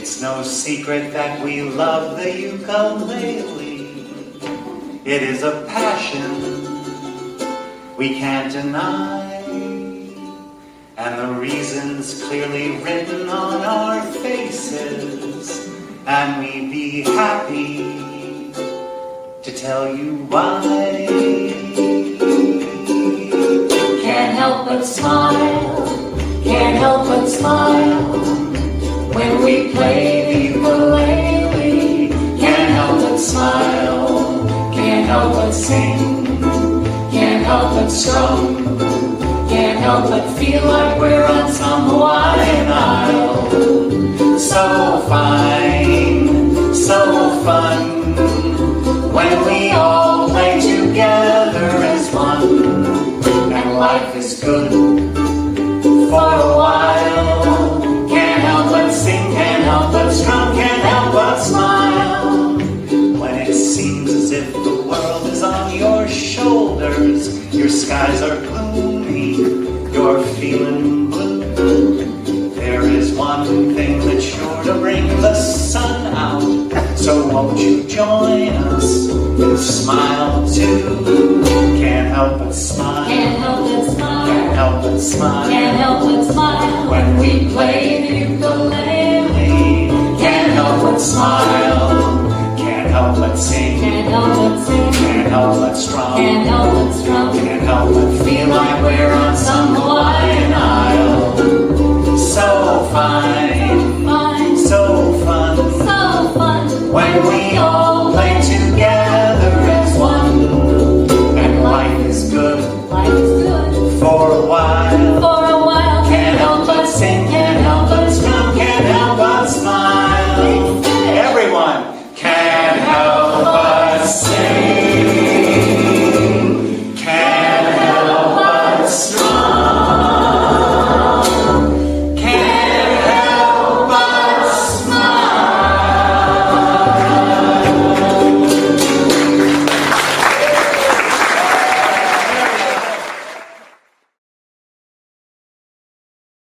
It's no secret that we love the ukulele. It is a passion we can't deny, and the reason's clearly written on our faces, and we'd be happy to tell you why. Can't help but smile, can't help but smile when we play the ukulele. Can't help but smile, can't help but sing, can't help but strum, can't help but feel like we're on some Hawaiian isle. So fine, so fun, when we all play together as one, and life is good for a while. Can't help but sing, can't help but strum, can't help but smile. When it seems as if the world is on your shoulders, your skies are gloomy, you're feeling blue, there is one thing that's sure to bring the sun out. So won't you join us and smile too? Can't help but smile, Can't help but smile, can't help but smile, can't help but smile when we play the ukulele. can't help but smile, can't help but sing, Can't help but sing, can't help but strum, can't help but strum, can't help but feel like we're on some Hawaiian isle. So fine, fine, so fun, so fun when we all play together as one, and life is good life is good for a while. for a while. Can't help but sing, can't help but